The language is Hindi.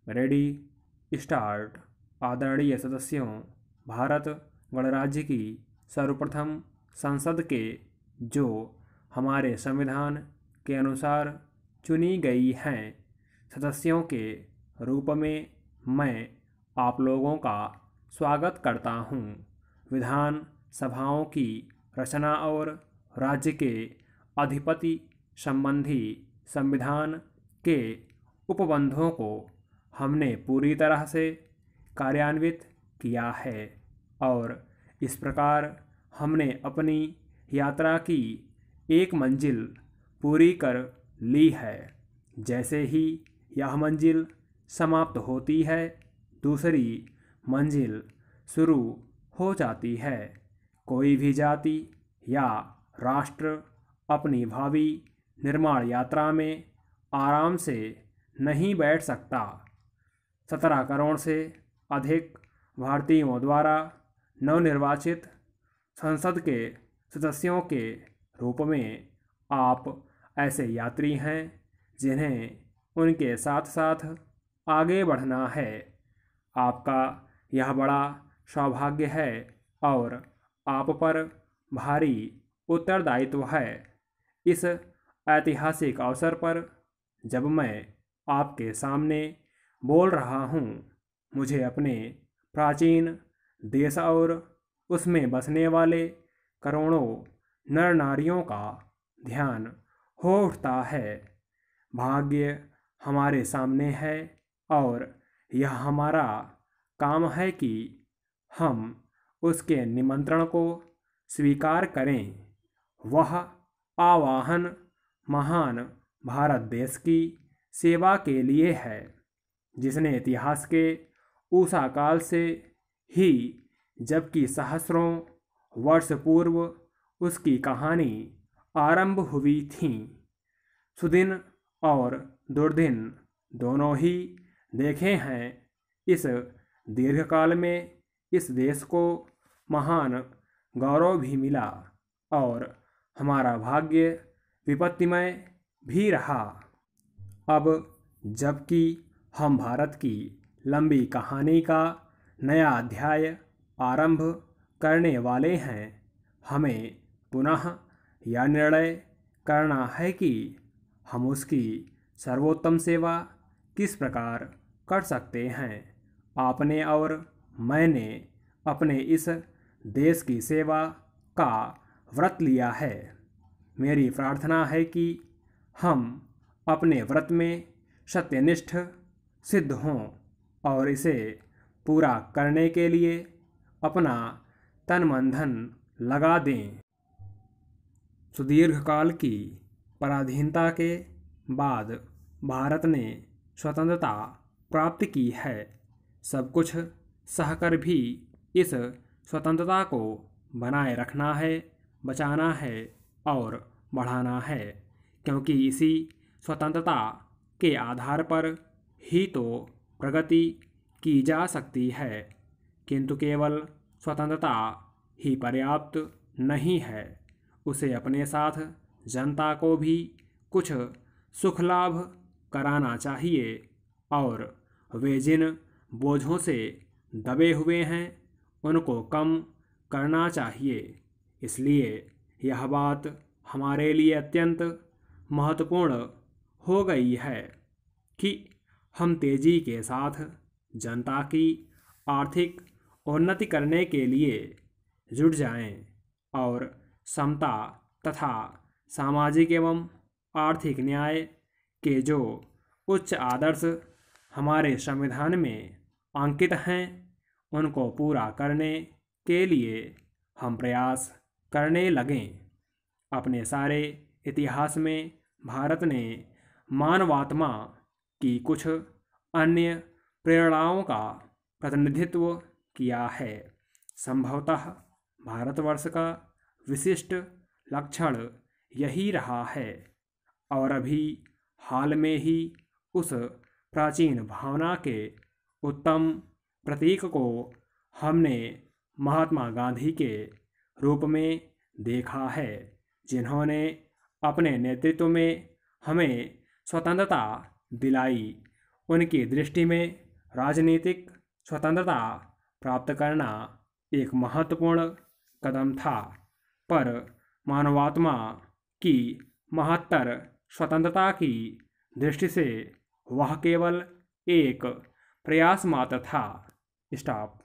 Ready start. आदरणीय सदस्यों, भारत गणराज्य की सर्वप्रथम संसद के जो हमारे संविधान के अनुसार चुनी गई हैं सदस्यों के रूप में मैं आप लोगों का स्वागत करता हूँ। विधान सभाओं की रचना और राज्य के अधिपति संबंधी संविधान के उपबंधों को हमने पूरी तरह से कार्यान्वित किया है और इस प्रकार हमने अपनी यात्रा की एक मंजिल पूरी कर ली है। जैसे ही यह मंजिल समाप्त होती है, दूसरी मंजिल शुरू हो जाती है। कोई भी जाति या राष्ट्र अपनी भावी निर्माण यात्रा में आराम से नहीं बैठ सकता। 17 करोड़ से अधिक भारतीयों द्वारा नवनिर्वाचित संसद के सदस्यों के रूप में आप ऐसे यात्री हैं जिन्हें उनके साथ साथ आगे बढ़ना है। आपका यह बड़ा सौभाग्य है और आप पर भारी उत्तरदायित्व है। इस ऐतिहासिक अवसर पर जब मैं आपके सामने बोल रहा हूँ, मुझे अपने प्राचीन देश और उसमें बसने वाले करोड़ों नर नारियों का ध्यान हो उठता है। भाग्य हमारे सामने है और यह हमारा काम है कि हम उसके निमंत्रण को स्वीकार करें। वह आवाहन महान भारत देश की सेवा के लिए है, जिसने इतिहास के ऊषा काल से ही, जबकि सहस्रों वर्ष पूर्व उसकी कहानी आरंभ हुई थी। सुदिन और दुर्दिन दोनों ही देखे हैं। इस दीर्घकाल में इस देश को महान गौरव भी मिला और हमारा भाग्य विपत्तिमय भी रहा। अब जबकि हम भारत की लंबी कहानी का नया अध्याय आरंभ करने वाले हैं, हमें पुनः यह निर्णय करना है कि हम उसकी सर्वोत्तम सेवा किस प्रकार कर सकते हैं। आपने और मैंने अपने इस देश की सेवा का व्रत लिया है। मेरी प्रार्थना है कि हम अपने व्रत में सत्यनिष्ठ सिद्ध हों और इसे पूरा करने के लिए अपना तन मन धन लगा दें। सुदीर्घ काल की पराधीनता के बाद भारत ने स्वतंत्रता प्राप्त की है। सब कुछ सहकर भी इस स्वतंत्रता को बनाए रखना है, बचाना है और बढ़ाना है, क्योंकि इसी स्वतंत्रता के आधार पर ही तो प्रगति की जा सकती है। किंतु केवल स्वतंत्रता ही पर्याप्त नहीं है, उसे अपने साथ जनता को भी कुछ सुख लाभ कराना चाहिए और वे जिन बोझों से दबे हुए हैं उनको कम करना चाहिए। इसलिए यह बात हमारे लिए अत्यंत महत्वपूर्ण हो गई है कि हम तेजी के साथ जनता की आर्थिक उन्नति करने के लिए जुट जाएं और समता तथा सामाजिक एवं आर्थिक न्याय के जो उच्च आदर्श हमारे संविधान में अंकित हैं, उनको पूरा करने के लिए हम प्रयास करने लगें। अपने सारे इतिहास में भारत ने मानवात्मा की कुछ अन्य प्रेरणाओं का प्रतिनिधित्व किया है। संभवतः भारतवर्ष का विशिष्ट लक्षण यही रहा है और अभी हाल में ही उस प्राचीन भावना के उत्तम प्रतीक को हमने महात्मा गांधी के रूप में देखा है, जिन्होंने अपने नेतृत्व में हमें स्वतंत्रता दिलाई उनकी दृष्टि में राजनीतिक स्वतंत्रता प्राप्त करना एक महत्वपूर्ण कदम था, पर मानवात्मा की महत्तर स्वतंत्रता की दृष्टि से वह केवल एक प्रयास मात्र था। स्टॉप।